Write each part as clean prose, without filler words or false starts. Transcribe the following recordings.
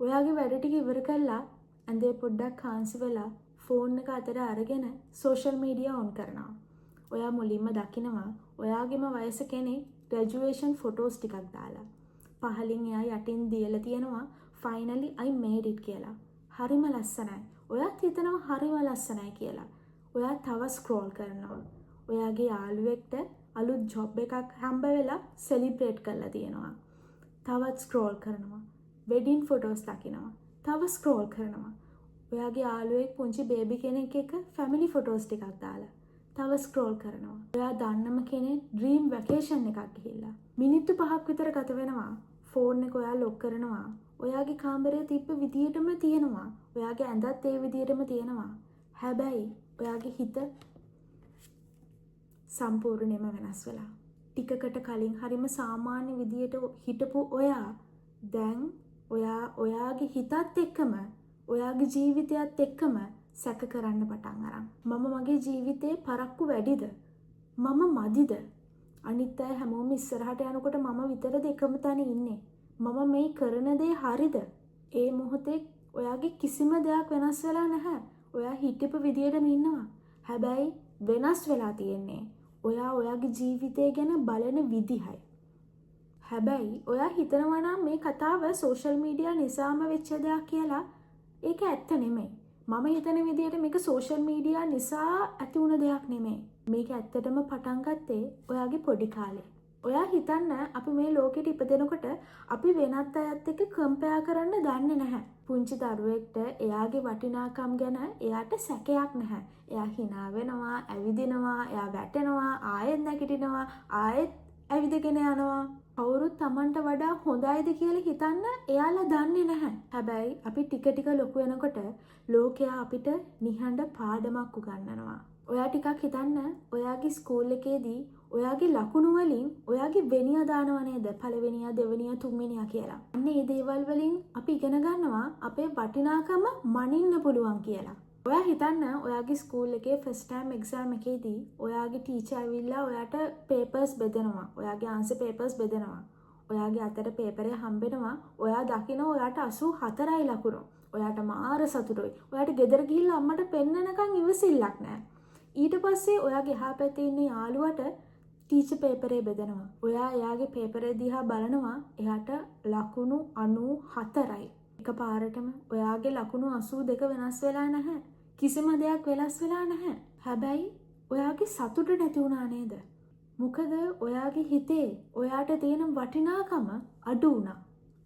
ඔයාගේ වැඩ ටික ඉවර කරලා ඇඳේ පොඩ්ඩක් කාන්සි වෙලා ෆෝන් එක අතට අරගෙන සෝෂල් මීඩියා ඔන් කරනවා. ඔයා මුලින්ම දකිනවා ඔයාගේම වයස කෙනෙක් ග්‍රැජුවේෂන් ෆොටෝස් ටිකක් දාලා. පහලින් එයා යටින් දියලා තියෙනවා finally I made it කියලා. හරිම ලස්සනයි. ඔයාත් හිතනවා හරිම ලස්සනයි කියලා. ඔයා තව ස්ක්‍රෝල් කරනවා. ඔයාගේ යාළුවෙක්ට අලුත් ජොබ් එකක් හම්බ වෙලා සෙලිබ්‍රේට් කරලා තියෙනවා. තවත් ස්ක්‍රෝල් කරනවා. වෙඩින් ෆොටෝස් දකිනවා. තව ස්ක්‍රෝල් කරනවා. ඔයාගේ යාළුවෙක් පුංචි බේබි කෙනෙක් එක්ක ෆැමිලි ෆොටෝස් ටිකක් දාලා. තව ස්ක්‍රෝල් කරනවා. ඔයා දන්නම කෙනෙක් ඩ්‍රීම් වැකේෂන් එකක් ගිහිල්ලා. මිනිත්තු 5ක් විතර ගත වෙනවා. ෆෝන් එක ඔයා ලොක් කරනවා. ඔයාගේ කාමරේ තිබ්බ විදියටම තියෙනවා. ඔයාගේ ඇඳත් ඒ විදියටම තියෙනවා. හැබැයි ඔයාගේ හිත සම්පූර්ණයෙන්ම වෙනස් වෙලා. ටිකකට කලින් හරිම සාමාන්‍ය විදියට හිටපු ඔයා දැන් ඔයාගේ හිතත් එක්කම ඔයාගේ ජීවිතයත් එක්කම සැක කරන්න පටන් අරන්. මම මගේ ජීවිතේ පරක්කු වැඩිද? මම මදිද? අනිත් අය හැමෝම ඉස්සරහට යනකොට මම විතරද එකම තැන ඉන්නේ? මම මේ කරන දේ හරිද? ඒ මොහොතේ ඔයාගේ කිසිම දෙයක් වෙනස් වෙලා නැහැ. ඔයා හිටපු විදියටම ඉන්නවා. හැබැයි වෙනස් වෙලා තියෙන්නේ ඔයා ඔයාගේ ජීවිතය ගැන බලන විදිහයි. හැබැයි ඔයා හිතනවා නම් මේ කතාව සෝෂල් මීඩියා නිසාම වෙච්ච දෙයක් කියලා. ඒක ඇත්ත නෙමෙයි. මම හිතන විදිහට මේක සෝෂල් මීඩියා නිසා ඇති වුණ දෙයක් නෙමෙයි. මේක ඇත්තටම පටන් ගත්තේ ඔයාගේ පොඩි කාලේ. ඔයා හිතන්න අපි මේ ලෝකෙට ඉපදෙනකොට අපි වෙනත් අයත් එක්ක කම්පෙයාර් කරන්න දන්නේ නැහැ. පුංචි දරුවෙක්ට එයාගේ වටිනාකම් ගැන එයාට සැකයක් නැහැ. එයා hina වෙනවා, ඇවිදිනවා, එයා වැටෙනවා, ආයෙත් නැගිටිනවා, ආයෙත් ඇවිදගෙන යනවා. කවුරුත් Tamanට වඩා හොඳයිද කියලා හිතන්න එයාලා දන්නේ නැහැ. හැබැයි අපි ටික ටික ලොකු වෙනකොට ලෝකයා අපිට නිහඬ පාඩමක් උගන්වනවා. ඔයා ටිකක් හිතන්න ඔයාගේ ස්කූල් එකේදී ඔයාගේ ලකුණු වලින් ඔයාගේ වෙනිය දානව නේද? පළවෙනියා, දෙවෙනියා, තුන්වෙනියා කියලා. අන්න මේ දේවල් වලින් අපි ඉගෙන ගන්නවා අපේ වටිනාකම මනින්න පුළුවන් කියලා. ඔයා හිතන්න ඔයාගේ ස්කූල් එකේ ෆස්ට් ටර්ම් එක්සෑම් එකේදී ඔයාගේ ටීචර් ඇවිල්ලා ඔයාට පේපර්ස් බෙදනවා. ඔයාගේ ආන්සර් පේපර්ස් බෙදනවා. ඔයාගේ අතට පේපරේ හම්බෙනවා. ඔයා දකිනවා ඔයාට 84යි ලකුණු. ඔයාට මාර සතුටුයි. ඔයාට ගෙදර ගිහිල්ලා අම්මට පෙන්නනකන් ඉවසිල්ලක් නැහැ. ඊට පස්සේ ඔයාගේ එහා පැත්තේ ඉන්න යාළුවට ටීචර් පේපරේ බෙදනවා. ඔයා එයාගේ පේපරේ දිහා බලනවා. එයාට ලකුණු 94යි. එකපාරටම ඔයාගේ ලකුණු 82 වෙනස් වෙලා නැහැ. කිසිම දෙයක් වෙනස් වෙලා නැහැ. හැබැයි ඔයාගේ සතුට නැති වුණා නේද? මොකද ඔයාගේ හිතේ ඔයාට තියෙන වටිනාකම අඩු වුණා.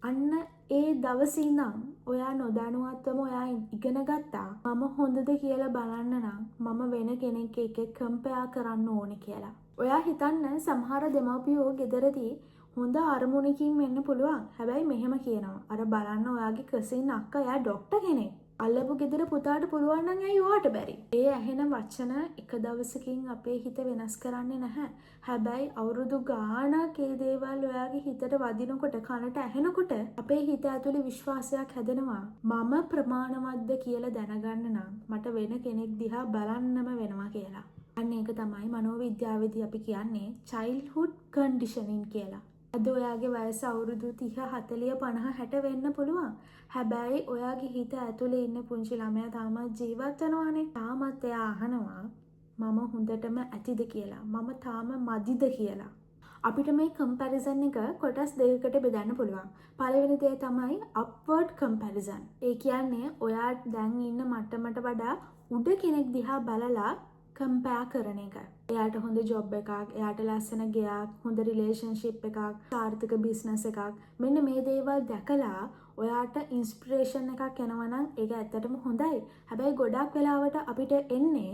අන්න ඒ දවසේ ඉඳන් ඔයා නොදැනුවත්වම ඔයා ඉගෙන ගත්තා මම හොඳද කියලා බලන්න නම් මම වෙන කෙනෙක් එක්ක කම්පෙයාර් කරන්න ඕනේ කියලා. ඔයා හිතන්න සමහර දෙමව්පියෝ ගෙදරදී හොඳ අරමුණකින් වෙන්න පුළුවන්. හැබැයි මෙහෙම කියනවා. අර බලන්න ඔයාගේ කසින් අක්කා එයා ඩොක්ටර් කෙනෙක්. අල්ලපු ගෙදර පුතාට පුළුවන් නම් ඇයි ඔයාට බැරි? ඒ ඇහෙන වචන එක දවසකින් අපේ හිත වෙනස් කරන්නේ නැහැ. හැබැයි අවුරුදු ගාණක් ඒ දේවල් ඔයාගේ හිතට වදිනකොට කනට ඇහෙනකොට අපේ හිත ඇතුලේ විශ්වාසයක් හැදෙනවා. මම ප්‍රමාණවත්ද කියලා දැනගන්න නම් මට වෙන කෙනෙක් දිහා බලන්නම වෙනවා කියලා. අන්න ඒක තමයි මනෝවිද්‍යාවේදී අපි කියන්නේ childhood conditioning කියලා. අද ඔයාගේ වයස අවුරුදු 30, 40, 50, 60 වෙන්න පුළුවන්. හැබැයි ඔයාගේ හිත ඇතුලේ ඉන්න පුංචි ළමයා තාමත් ජීවත් වෙනවානේ. තාමත් එයා අහනවා මම හොඳටම ඇතිද කියලා. මම තාම මදිද කියලා. අපිට මේ කම්පැරිසන් එක කොටස් දෙකකට බෙදන්න පුළුවන්. පළවෙනි දේ තමයි upward comparison. ඒ කියන්නේ ඔයා දැන් ඉන්න මට්ටමට වඩා උඩ කෙනෙක් දිහා බලලා කම්පෙයාර් කරන එක. එයාට හොඳ ජොබ් එකක්, එයාට ලස්සන ගෙයක්, හොඳ රිලේෂන්ෂිප් එකක්, සාර්ථක බිස්නස් එකක්. මෙන්න මේ දේවල් දැකලා ඔයාට ඉන්ස්පිරේෂන් එකක් එනවා නම් ඒක ඇත්තටම හොඳයි. හැබැයි ගොඩක් වෙලාවට අපිට එන්නේ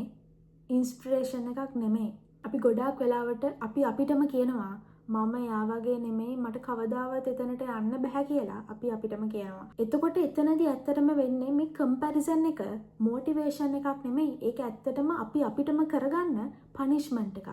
ඉන්ස්පිරේෂන් එකක් නෙමෙයි. අපි ගොඩක් වෙලාවට අපි අපිටම කියනවා මම යා වගේ නෙමෙයි මට කවදාවත් එතනට යන්න බෑ කියලා අපි අපිටම කියනවා. එතකොට එතනදී ඇත්තටම වෙන්නේ මේ කම්පැරිසන් එක මොටිවේෂන් එකක් නෙමෙයි. ඒක ඇත්තටම අපි අපිටම කරගන්න පනිෂ්මන්ට් එකක්.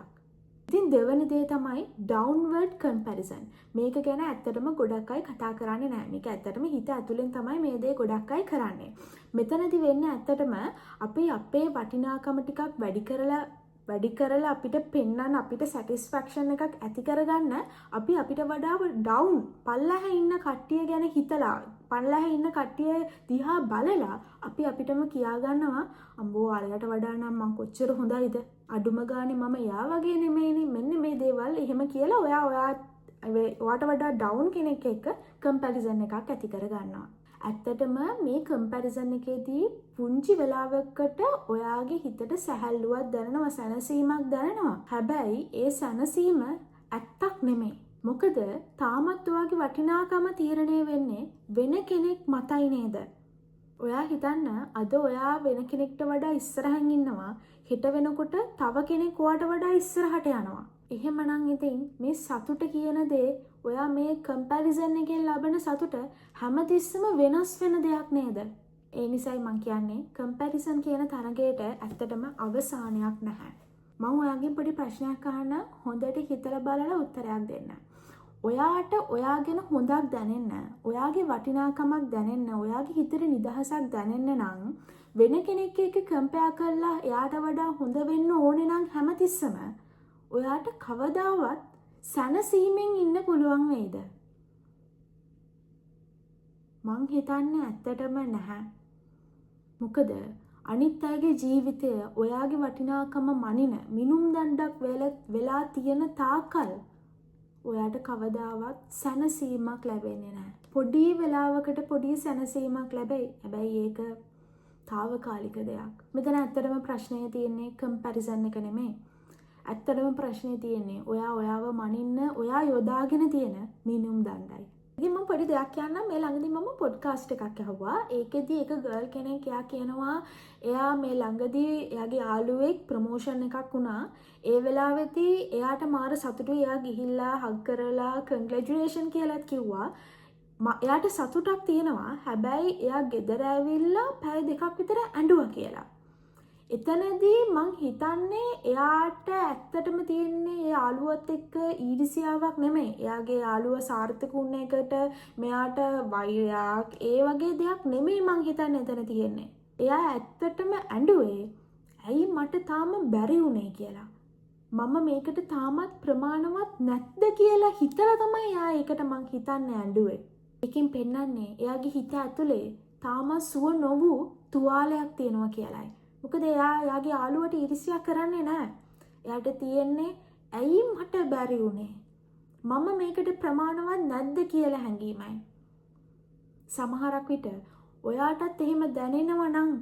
ඉතින් දෙවෙනි දේ තමයි ඩවුන්වර්ඩ් කම්පැරිසන්. මේක ගැන ඇත්තටම ගොඩක් අය කතා කරන්නේ නැහැ. මේක ඇත්තටම හිත ඇතුලෙන් තමයි මේ දේ ගොඩක් අය කරන්නේ. මෙතනදී වෙන්නේ ඇත්තටම අපි අපේ වටිනාකම ටිකක් වැඩි කරලා වැඩි කරලා අපිට පෙන්වන්න අපිට සැටිස්ෆැක්ෂන් එකක් ඇති කරගන්න අපි අපිට වඩා ඩවුන් පල්ලෙහා ඉන්න කට්ටිය ගැන හිතලා පල්ලෙහා ඉන්න කට්ටිය දිහා බලලා අපි අපිටම කියා ගන්නවා අම්බෝ අරයට වඩා නම් මං කොච්චර හොඳයිද අඩුම ගානේ මම එයා වගේ නෙමෙයිනේ මෙන්න මේ දේවල් එහෙම කියලා ඔයාට වඩා ඩවුන් කෙනෙක් එක්ක කම්පැරිසන් එකක් ඇති කර ගන්නවා. ඇත්තටම මේ කම්පැරිසන් එකේදී පුංචි වෙලාවකට ඔයාගේ හිතට සැහැල්ලුවක් දැනෙනවා සැනසීමක් දැනෙනවා. හැබැයි ඒ සැනසීම ඇත්තක් නෙමෙයි. මොකද තාමත් ඔයාගේ වටිනාකම තීරණය වෙන්නේ වෙන කෙනෙක් මතයි නේද? ඔයා හිතන්න අද ඔයා වෙන කෙනෙක්ට වඩා ඉස්සරහින් ඉන්නවා. හෙට වෙනකොට තව කෙනෙක් ඔයාට වඩා ඉස්සරහට යනවා. එහෙමනම් ඉතින් මේ සතුට කියන දේ ඔයා මේ කම්පැරිසන් එකෙන් ලබන සතුට හැමතිස්සෙම වෙනස් වෙන දෙයක් නේද? ඒ නිසායි මම කියන්නේ කම්පැරිසන් කියන තරගයට ඇත්තටම අවසානයක් නැහැ. මම ඔයාගෙන් පොඩි ප්‍රශ්නයක් අහන්න හොඳට හිතලා බලලා උත්තරයක් දෙන්න. ඔයාට ඔයා ගැන හොඳක් දැනෙන්න, ඔයාගේ වටිනාකමක් දැනෙන්න, ඔයාගේ හිතේ නිදහසක් දැනෙන්න නම් වෙන කෙනෙක් එක්ක කම්පෙයාර් කරලා එයාට වඩා හොඳ වෙන්න ඕනේ නම් හැමතිස්සෙම ඔයාට කවදාවත් සැනසීමෙන් ඉන්න පුළුවන් වෙයිද? මං හිතන්නේ ඇත්තටම නැහැ. මොකද අනිත් අයගේ ජීවිතය ඔයාගේ වටිනාකම මනින මිනුම් දණ්ඩක් වෙලා තියෙන තාකල් ඔයාට කවදාවත් සැනසීමක් ලැබෙන්නේ නැහැ. පොඩි වෙලාවකට පොඩි සැනසීමක් ලැබෙයි. හැබැයි ඒක తాවකාලික දෙයක්. මෙතන ඇත්තටම ප්‍රශ්නේ තියෙන්නේ කම්පැරිසන් එක නෙමෙයි. ඇත්තටම ප්‍රශ්නේ තියෙන්නේ ඔයාව මනින්න ඔයා යොදාගෙන තියෙන මිනුම් දණ්ඩයි. ඉතින් මම පොඩි දෙයක් කියන්නම්. මේ ළඟදී මම පොඩ්කාස්ට් එකක් අහුවා. ඒකෙදි එක ගර්ල් කෙනෙක් කියනවා එයා මේ ළඟදී එයාගේ යාළුවෙක් ප්‍රොමෝෂන් එකක් වුණා. ඒ වෙලාවෙදී එයාට මාර සතුටුයි. එයා ගිහිල්ලා හග් කරලා කන්ග්‍රැචුලේෂන් කියලාත් කිව්වා. එයාට සතුටක් තියෙනවා. හැබැයි එයා ගෙදර ඇවිල්ලා පැය 2ක් විතර ඇඬුවා කියලා. එතනදී මං හිතන්නේ එයාට ඇත්තටම තියෙන්නේ ඒ යාළුවත් එක්ක ඊර්ෂ්‍යාවක් නෙමෙයි. එයාගේ යාළුවා සාර්ථක වුණ එකට මෙයාට වෛරයක් ඒ වගේ දෙයක් නෙමෙයි මං හිතන්නේ එතන තියෙන්නේ. එයා ඇත්තටම ඇඬුවේ ඇයි මට තාම බැරි වුනේ කියලා. මම මේකට තාමත් ප්‍රමාණවත් නැද්ද කියලා හිතලා තමයි එයා ඒකට මං හිතන්නේ ඇඬුවේ. ඒකෙන් පෙන්නන්නේ එයාගේ හිත ඇතුලේ තාම සුව නොවු තුවාලයක් තියෙනවා කියලායි. මොකද එයාගේ යාළුවට ඊර්ෂ්‍යා කරන්නේ නැහැ. එයාට තියෙන්නේ ඇයි මට බැරි වුනේ? මම මේකට ප්‍රමාණවත් නැද්ද කියලා හැඟීමයි. සමහරක් විට ඔයාටත් එහෙම දැනෙනවා නම්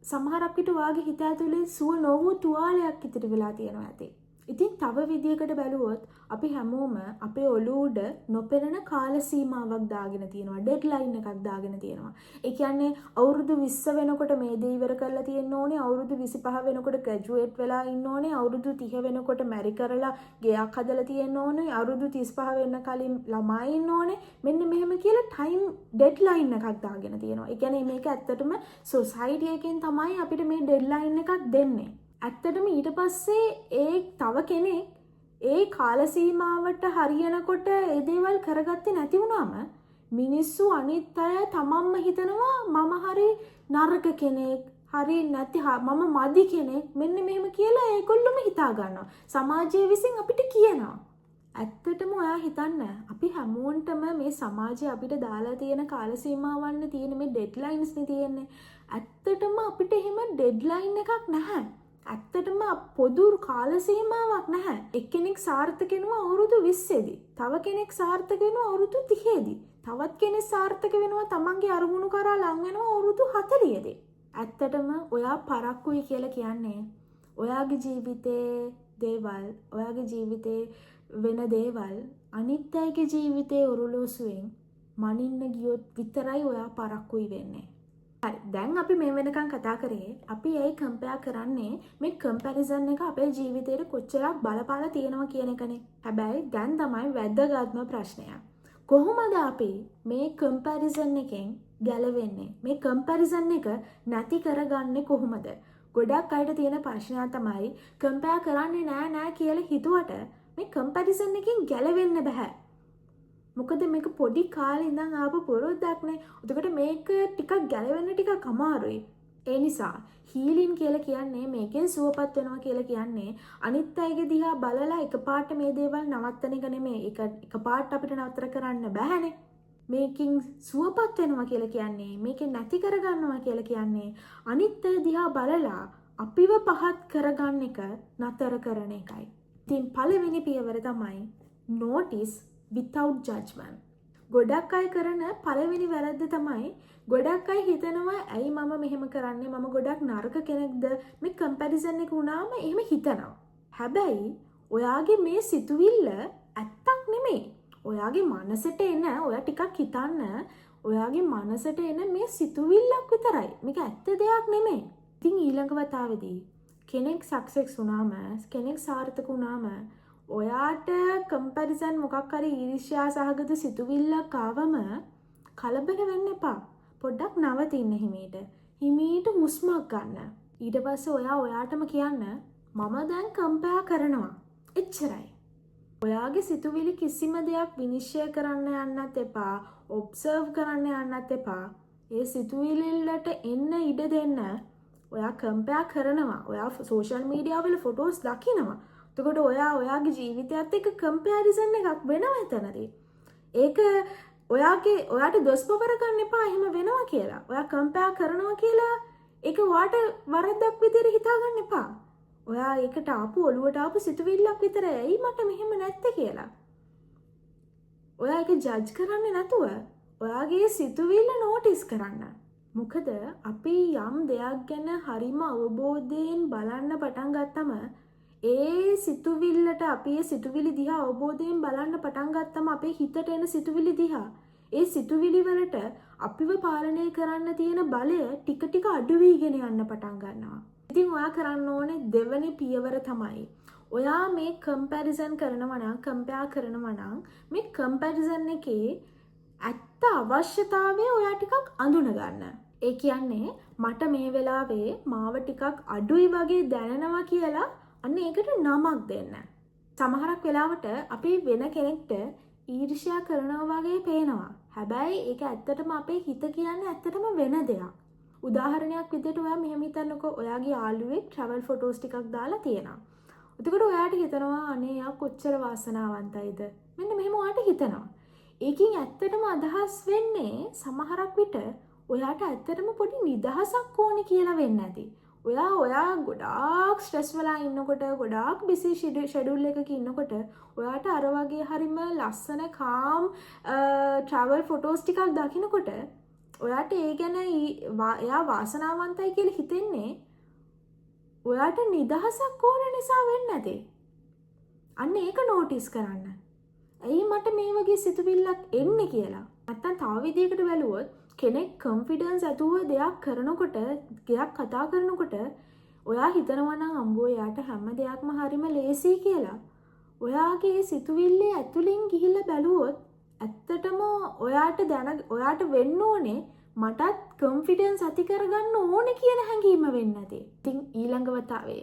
සමහරක් විට ඔයාගේ හිත ඇතුලේ සුව නොවු තුවාලයක් ඉතිරි වෙලා තියෙනවා ඇති. ඉතින් තව විදියකට බැලුවොත් අපි හැමෝම අපේ ඔළුව උඩ නොපෙනෙන කාල සීමාවක් දාගෙන තියෙනවා. ඩෙඩ්ලයින් එකක් දාගෙන තියෙනවා. ඒ කියන්නේ අවුරුදු 20 වෙනකොට මේ දේ ඉවර කරලා තියෙන්න ඕනේ. අවුරුදු 25 වෙනකොට ග්‍රැජුවේට් වෙලා ඉන්න ඕනේ. අවුරුදු 30 වෙනකොට මැරි කරලා ගෙයක් හදලා තියෙන්න ඕනේ. අවුරුදු 35 වෙන්න කලින් ළමයි ඉන්න ඕනේ. මෙන්න මෙහෙම කියලා ටයිම් ඩෙඩ්ලයින් එකක් දාගෙන තියෙනවා. ඒ කියන්නේ මේක ඇත්තටම සොසයිටි එකෙන් තමයි අපිට මේ ඩෙඩ්ලයින් එකක් දෙන්නේ. ඇත්තටම ඊට පස්සේ ඒ තව කෙනෙක් ඒ කාල සීමාවට හරියනකොට ඒ දේවල් කරගත්තේ නැති වුණාම මිනිස්සු අනිත් අය තමන්ම හිතනවා මම හරි නරක කෙනෙක් හරි නැති මම මදි කෙනෙක් මෙන්න මෙහෙම කියලා ඒගොල්ලොම හිතා ගන්නවා. සමාජය විසින් අපිට කියනවා. ඇත්තටම ඔයා හිතන්න අපි හැමෝන්ටම මේ සමාජය අපිට දාලා තියෙන කාල සීමාවන්න තියෙන මේ ඩෙඩ්ලයින්ස් නේ තියෙන්නේ. ඇත්තටම අපිට එහෙම ඩෙඩ්ලයින් එකක් නැහැ. ඇත්තටම පොදු කාල සීමාවක් නැහැ. එක්කෙනෙක් සාර්ථක වෙනවා අවුරුදු 20 දී. තව කෙනෙක් සාර්ථක වෙනවා අවුරුදු 30 දී. තවත් කෙනෙක් සාර්ථක වෙනවා තමන්ගේ අරමුණු කරා ලං වෙනවා අවුරුදු 40 දී. ඇත්තටම ඔයා පරක්කුයි කියලා කියන්නේ ඔයාගේ ජීවිතේ දේවල්, ඔයාගේ ජීවිතේ වෙන දේවල් අනිත් අයගේ ජීවිතේ ඔරලෝසුවෙන් මනින්න ගියොත් විතරයි ඔයා පරක්කුයි වෙන්නේ. හරි දැන් අපි මේ වෙනකන් කතා කරේ අපි ඒ කම්පෙයාර් කරන්නේ මේ කම්පැරිසන් එක අපේ ජීවිතේට කොච්චරක් බලපාලා තියෙනවා කියන එකනේ. හැබැයි දැන් තමයි වැදගත්ම ප්‍රශ්නය. කොහොමද අපි මේ කම්පැරිසන් එකෙන් ගැලවෙන්නේ? මේ කම්පැරිසන් එක නැති කරගන්නේ කොහොමද? ගොඩක් අයට තියෙන ප්‍රශ්නයක් තමයි කම්පෙයාර් කරන්නේ නෑ කියලා හිතුවට මේ කම්පැරිසන් එකෙන් ගැලවෙන්න බෑ. මොකද මේක පොඩි කාලේ ඉඳන් ආපු පුරුද්දක් නේ. එතකොට මේක ටිකක් ගැලවෙන්න ටිකක් අමාරුයි. ඒ නිසා හීලින් කියලා කියන්නේ මේකෙන් සුවපත් වෙනවා කියලා කියන්නේ අනිත් අයගේ දිහා බලලා එකපාරට මේ දේවල් නවත්තන එක නෙමෙයි. ඒක එකපාරට අපිට නතර කරන්න බෑනේ. මේකෙන් සුවපත් වෙනවා කියලා කියන්නේ මේකෙන් නැති කරගන්නවා කියලා කියන්නේ අනිත් අය දිහා බලලා අපිව පහත් කරගන්න එක නතර කරන එකයි. ඉතින් පළවෙනි පියවර තමයි notice without judgment. ගොඩක් අය කරන පළවෙනි වැරද්ද තමයි ගොඩක් අය හිතනවා ඇයි මම මෙහෙම කරන්නේ මම ගොඩක් නරක කෙනෙක්ද මේ කම්පැරිසන් එක වුණාම එහෙම හිතනවා. හැබැයි ඔයාගේ මේ සිතුවිල්ල ඇත්තක් නෙමෙයි. ඔයාගේ මනසට එන ඔයා ටිකක් හිතන්න ඔයාගේ මනසට එන මේ සිතුවිල්ලක් විතරයි. මේක ඇත්ත දෙයක් නෙමෙයි. ඉතින් ඊළඟ වතාවේදී කෙනෙක් සක්සස් වුණාම කෙනෙක් සාර්ථක වුණාම ඔයාට කම්පැරිසන් මොකක් හරි ඊර්ෂ්‍යා සහගත සිතුවිල්ලක් ආවම කලබල වෙන්න එපා. පොඩ්ඩක් නවතින්න හිමීට. හිමීට හුස්මක් ගන්න. ඊට පස්සේ ඔයා ඔයාටම කියන්න මම දැන් කම්පෙයා කරනවා. එච්චරයි. ඔයාගේ සිතුවිලි කිසිම දෙයක් විනිශ්චය කරන්න යන්නත් එපා. ඔබ්සර්ව් කරන්න යන්නත් එපා. ඒ සිතුවිල්ලට එන්න ඉඩ දෙන්න. ඔයා කම්පෙයා කරනවා. ඔයා සෝෂල් මීඩියා වල ෆොටෝස් දකිනවා. එතකොට ඔයා ඔයාගේ ජීවිතයත් එක්ක කම්පැරිසන් එකක් වෙනවා එතනදී. ඒක ඔයාට දොස් පවර ගන්න එපා එහෙම වෙනවා කියලා. ඔයා කම්පෙයා කරනවා කියලා ඒක ඔයාට වරදක් විදිහට හිතා ගන්න එපා. ඔයා ඒකට ආපු ඔළුවට ආපු සිතුවිල්ලක් විතරයි. ඇයි මට මෙහෙම නැත්තේ කියලා. ඔයා ඒක ජජ් කරන්නේ නැතුව ඔයාගේ සිතුවිල්ල නෝටිස් කරන්න. මොකද අපි යම් දෙයක් ගැන හරිම අවබෝධයෙන් බලන්න පටන් ගත්තම ඒ සිතුවිල්ලට අපි ඒ සිතුවිලි දිහා අවබෝධයෙන් බලන්න පටන් ගත්තම අපේ හිතට එන සිතුවිලි දිහා ඒ සිතුවිලි වලට අපිව පාලනය කරන්න තියෙන බලය ටික ටික අඩු වීගෙන යන්න පටන් ගන්නවා. ඉතින් ඔයා කරන්න ඕනේ දෙවෙනි පියවර තමයි ඔයා මේ කම්පැරිසන් කරනවා නම් කම්පෙයා කරනවා නම් මේ කම්පැරිසන් එකේ ඇත්ත අවශ්‍යතාවය ඔයා ටිකක් අඳුන ගන්න. ඒ කියන්නේ මට මේ වෙලාවේ මාව ටිකක් අඩුයි වගේ දැනෙනවා කියලා අන්න ඒකට නමක් දෙන්න. සමහරක් වෙලාවට අපි වෙන කෙනෙක්ට ඊර්ෂ්‍යා කරනවා වගේ පේනවා. හැබැයි ඒක ඇත්තටම අපේ හිත කියන්නේ ඇත්තටම වෙන දෙයක්. උදාහරණයක් විදිහට ඔයා මෙහෙම හිතන්නකෝ ඔයාගේ යාළුවෙක් travel photos ටිකක් දාලා තියෙනවා. එතකොට ඔයාට හිතනවා අනේ යා කොච්චර වාසනාවන්තයිද? මෙන්න මෙහෙම ඔයාට හිතනවා. ඒකින් ඇත්තටම අදහස් වෙන්නේ සමහරක් විට ඔයාට ඇත්තටම පොඩි නිදහසක් ඕනේ කියලා වෙන්නේ නැති. ඔයා ගොඩාක් ස්ට්‍රෙස් වෙලා ඉන්නකොට ගොඩාක් බිසි ෂෙඩියුල් එකක ඉන්නකොට ඔයාට අර වගේ හරිම ලස්සන කාම් ට්‍රැවල් ෆොටෝස් ටිකක් දකිනකොට ඔයාට ඒ ගැන එයා වාසනාවන්තයි කියලා හිතෙන්නේ ඔයාට නිදහසක් ඕන නිසා වෙන්නේ නැතේ. අන්න ඒක නෝටිස් කරන්න. ඇයි මට මේ වගේ සිතුවිල්ලක් එන්නේ කියලා. නැත්තම් තව විදිහකට බැලුවොත් කෙනෙක් කොන්ෆිඩන්ස් ඇතුව දෙයක් කරනකොට දෙයක් කතා කරනකොට ඔයා හිතනවා නම් අම්බෝ එයාට හැම දෙයක්ම හරිම ලේසි කියලා. ඔයාගේ සිතුවිල්ලේ ඇතුලින් ගිහිල්ලා බැලුවොත් ඇත්තටම ඔයාට වෙන්න ඕනේ මටත් කොන්ෆිඩන්ස් ඇති කරගන්න ඕනේ කියන හැඟීම වෙන්න ඇති. ඉතින් ඊළඟ වතාවේ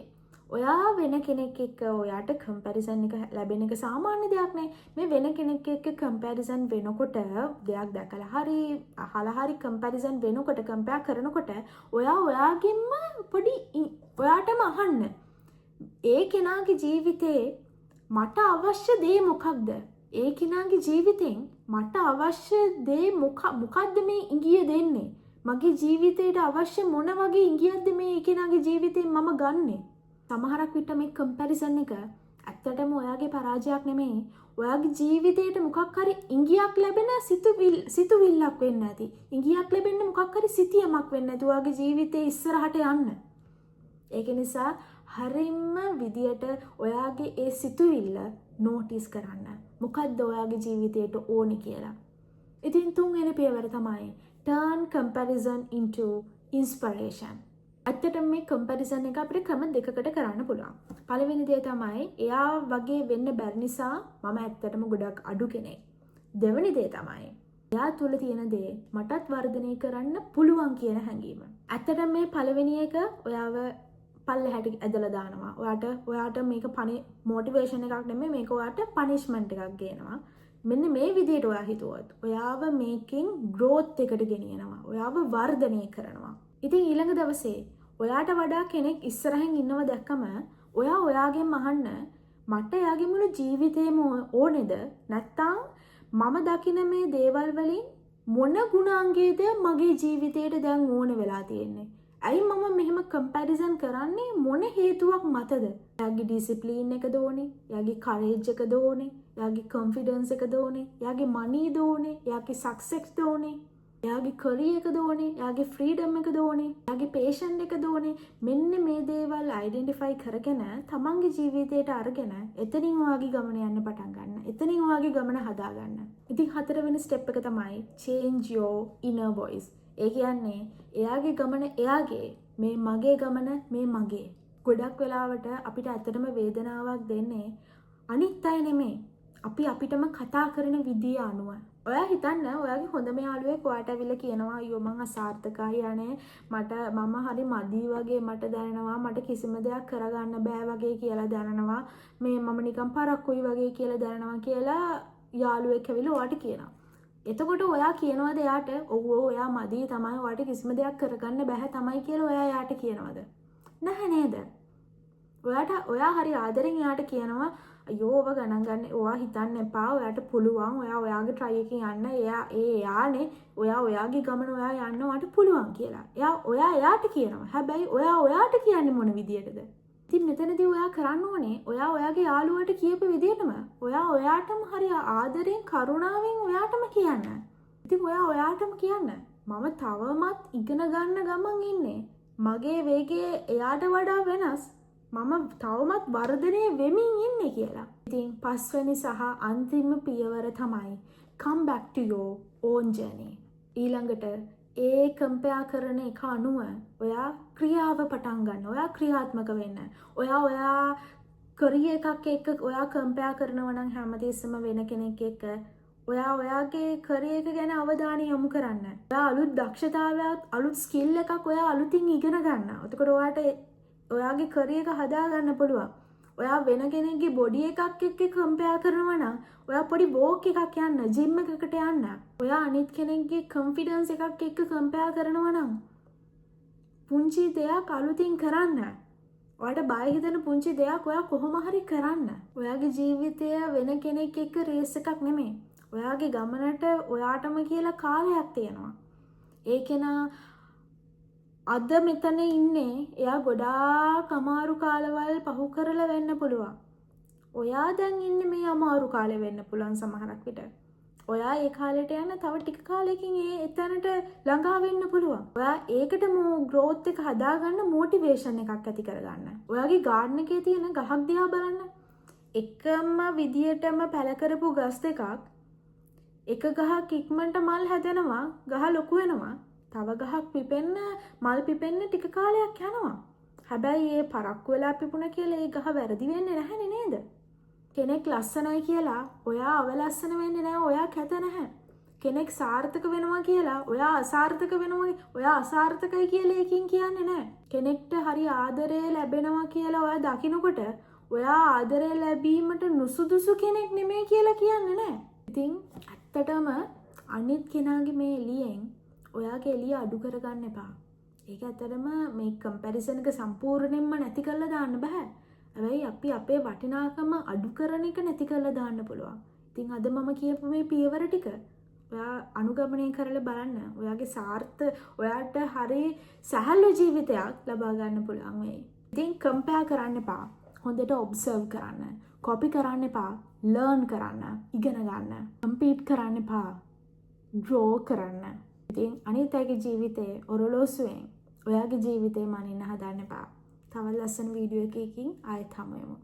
ඔයා වෙන කෙනෙක් එක්ක ඔයාට කම්පැරිසන් එක ලැබෙන එක සාමාන්‍ය දෙයක් නේ. මේ වෙන කෙනෙක් එක්ක කම්පැරිසන් වෙනකොට දෙයක් දැකලා හරි අහලා හරි කම්පැරිසන් වෙනකොට කම්පෙයා කරනකොට ඔයාගෙන්ම පොඩි ඔයාටම අහන්න. ඒ කෙනාගේ ජීවිතේ මට අවශ්‍ය දේ මොකක්ද? ඒ කෙනාගේ ජීවිතෙන් මට අවශ්‍ය දේ මොකක්ද මේ ඉඟිය දෙන්නේ? මගේ ජීවිතේට අවශ්‍ය මොන වගේ ඉඟියක්ද මේ කෙනාගේ ජීවිතෙන් මම ගන්නෙ? සමහරක් විට මේ කම්පැරිසන් එක ඇත්තටම ඔයාගේ පරාජයක් නෙමෙයි. ඔයාගේ ජීවිතේට මොකක් හරි ඉඟියක් ලැබෙන සිතුවිල්ලක් වෙන්න ඇති. ඉඟියක් ලැබෙන්න මොකක් හරි සිතියමක් වෙන්න ඇති ඔයාගේ ජීවිතේ ඉස්සරහට යන්න. ඒක නිසා හරියම විදියට ඔයාගේ ඒ සිතුවිල්ල නෝටිස් කරන්න. මොකද්ද ඔයාගේ ජීවිතේට ඕනි කියලා. ඉතින් තුන්වෙනි පියවර තමයි turn comparison into inspiration. ඇත්තටම මේ කම්පැරිසන් එක අපිට ක්‍රම දෙකකට කරන්න පුළුවන්. පළවෙනි දේ තමයි එයා වගේ වෙන්න බැරි නිසා මම ඇත්තටම ගොඩක් අඩු කෙනෙක්. දෙවෙනි දේ තමයි එයා තුල තියෙන දේ මටත් වර්ධනය කරන්න පුළුවන් කියන හැඟීම. ඇත්තටම මේ පළවෙනි එක ඔයාව පල්ලෙහාට ඇදලා දානවා. ඔයාට මේක මොටිවේෂන් එකක් නෙමෙයි මේක ඔයාට පනිෂ්මන්ට් එකක් ගේනවා. මෙන්න මේ විදිහට ඔයා හිතුවත් ඔයාව මේකෙන් growth එකට ගෙනියනවා. ඔයාව වර්ධනය කරනවා. ඉතින් ඊළඟ දවසේ ඔයාට වඩා කෙනෙක් ඉස්සරහින් ඉන්නව දැක්කම ඔයා ඔයාගෙන් අහන්න මට එයාගේ මුළු ජීවිතේම ඕනේද නැත්නම් මම දකින මේ දේවල් වලින් මොන ගුණාංගයේද මගේ ජීවිතේට දැන් ඕන වෙලා තියෙන්නේ? ඇයි මම මෙහෙම කම්පැරිසන් කරන්නේ මොන හේතුවක් මතද? එයාගේ ඩිසිප්ලින් එකද ඕනේ? එයාගේ කරේජ් එකද ඕනේ? එයාගේ කොන්ෆිඩන්ස් එකද ඕනේ? එයාගේ මනීද ඕනේ? එයාගේ සක්සෙස්ද ඕනේ? එයාගේ කරියර් එකද ඕනේ? එයාගේ ෆ්‍රීඩම් එකද ඕනේ? එයාගේ පේෂන් එකද ඕනේ? මෙන්න මේ දේවල් අයිඩෙන්ටිෆයි කරගෙන තමන්ගේ ජීවිතයට අරගෙන එතනින් ඔයාගේ ගමන යන්න පටන් ගන්න. එතනින් ඔයාගේ ගමන හදා ගන්න. ඉතින් හතරවෙනි ස්ටෙප් එක තමයි change your inner voice. ඒ කියන්නේ එයාගේ ගමන එයාගේ, මේ මගේ ගමන මේ මගේ. ගොඩක් වෙලාවට අපිට ඇත්තටම වේදනාවක් දෙන්නේ අනිත් අය නෙමෙයි. අපි අපිටම කතා කරන විදිය අනුව. ඔයා හිතන්න ඔයාගේ හොඳම යාළුවෙක් ඔයාට ඇවිල්ලා කියනවා අයියෝ මං අසාර්ථකයි යන්නේ මම හරි මදි වගේ මට දැනෙනවා මට කිසිම දෙයක් කරගන්න බෑ වගේ කියලා දැනෙනවා මේ මම නිකන් පරක්කුයි වගේ කියලා දැනෙනවා කියලා යාළුවෙක් ඇවිල්ලා ඔයාට කියනවා. එතකොට ඔයා කියනවාද එයාට ඔව් ඔයා මදි තමයි ඔයාට කිසිම දෙයක් කරගන්න බෑ තමයි කියලා ඔයා එයාට කියනවාද? නැහැ නේද? ඔයා හරි ආදරෙන් එයාට කියනවා අයියෝ ඔබ ගණන් ගන්න ඔයා හිතන්න එපා ඔයාට පුළුවන් ඔයා ඔයාගේ try එකකින් යන්න එයානේ ඔයාගේ ගමන ඔයා යන්න ඔයාට පුළුවන් කියලා. එයාට කියනවා. හැබැයි ඔයාට කියන්නේ මොන විදියටද? ඉතින් මෙතනදී ඔයා කරන්න ඕනේ ඔයා ඔයාගේ යාළුවාට කියපු විදියටම ඔයාටම හරි ආදරෙන් කරුණාවෙන් ඔයාටම කියන්න. ඉතින් ඔයාටම කියන්න මම තවමත් ඉගෙන ගන්න ගමන් ඉන්නේ. මගේ වේගය එයාට වඩා වෙනස්. මම තවමත් වර්ධනය වෙමින් ඉන්නේ කියලා. ඉතින් පස්වෙනි සහ අන්තිම පියවර තමයි come back to your own journey. ඊළඟට ඒ කම්පෙයාර් කරන එක අනුව ඔයා ක්‍රියාව පටන් ගන්න. ඔයා ක්‍රියාත්මක වෙන්න. ඔයා කරියර් එකක් එක්ක ඔයා කම්පෙයාර් කරනවා නම් හැමතිස්සෙම වෙන කෙනෙක් එක්ක ඔයාගේ කරියර් එක ගැන අවධානය යොමු කරන්න. ඔයා අලුත් දක්ෂතාවයක් අලුත් ස්කිල් එකක් ඔයා අලුතින් ඉගෙන ගන්න. එතකොට ඔයාට ඔයාගේ කරියර් එක හදා ගන්න පුළුවන්. ඔයා වෙන කෙනෙක්ගේ බොඩි එකක් එක්ක කම්පෙයාර් කරනවා නම් ඔයා පොඩි වෝක් එකක් යන්න, ජිම් එකකට යන්න. ඔයා අනිත් කෙනෙක්ගේ කොන්ෆිඩන්ස් එකක් එක්ක කම්පෙයාර් කරනවා නම් පුංචි දෙයක් අලුතින් කරන්න. ඔයාට බය හිතෙන පුංචි දෙයක් ඔයා කොහොම හරි කරන්න. ඔයාගේ ජීවිතය වෙන කෙනෙක් එක්ක රේස් එකක් නෙමෙයි. ඔයාගේ ගමනට ඔයාටම කියලා කාලයක් තියෙනවා. ඒකේනා අද මෙතන ඉන්නේ එයා ගොඩාක් අමාරු කාලවල් පහු කරලා වෙන්න පුළුවන්. ඔයා දැන් ඉන්නේ මේ අමාරු කාලේ වෙන්න පුළුවන් සමහරක් විට. ඔයා ඒ කාලෙට යන තව ටික කාලෙකින් එතනට ළඟා වෙන්න පුළුවන්. ඔයා ඒකට growth එක හදාගන්න motivation එකක් ඇති කරගන්න. ඔයාගේ garden එකේ තියෙන ගහක් දිහා බලන්න. එකම විදියටම පැල කරපු ගස් දෙකක් එක ගහක් ඉක්මනට මල් හැදෙනවා, ගහ ලොකු වෙනවා. තව ගහක් පිපෙන්න මල් පිපෙන්න ටික කාලයක් යනවා. හැබැයි ඒ පරක්කු වෙලා පිපුණ කියලා ඒ ගහ වැරදි වෙන්නේ නැහැනේ නේද? කෙනෙක් ලස්සනයි කියලා ඔයා අවලස්සන වෙන්නේ නැහැ. ඔයා කැත නැහැ. කෙනෙක් සාර්ථක වෙනවා කියලා ඔයා අසාර්ථක වෙනවා. ඔයා අසාර්ථකයි කියලා එකකින් කියන්නේ නැහැ. කෙනෙක්ට හරි ආදරය ලැබෙනවා කියලා ඔයා දකිනකොට ඔයා ආදරය ලැබීමට නුසුදුසු කෙනෙක් නෙමෙයි කියලා කියන්නේ නැහැ. ඉතින් ඇත්තටම අනිත් කෙනාගේ මේ එළියෙන් ඔයාගේ එළිය අඩු කරගන්න එපා. ඒක ඇත්තටම මේ කම්පැරිසන් එක සම්පූර්ණයෙන්ම නැති කරලා දාන්න බෑ. හැබැයි අපි අපේ වටිනාකම අඩු කරන එක නැති කරලා දාන්න පුළුවන්. ඉතින් අද මම කියපු මේ පියවර ටික ඔයා අනුගමනය කරලා බලන්න. ඔයාට හරි සැහැල්ලු ජීවිතයක් ලබා ගන්න පුළුවන් වෙයි. ඉතින් කම්පෙයාර් කරන්න එපා. හොඳට ඔබ්සර්ව් කරන්න. කොපි කරන්න එපා. ලර්න් කරන්න. ඉගෙන ගන්න. කම්පීට් කරන්න එපා. ඩ්‍රෝ කරන්න. ඉතින් අනිත් අයගේ ජීවිතේ ඔරලෝසුවෙන් ඔයාගේ ජීවිතේ මනින්න හදන්න එපා. තවත් ලස්සන වීඩියෝ එකකින් ආයෙත් හමු වෙමු.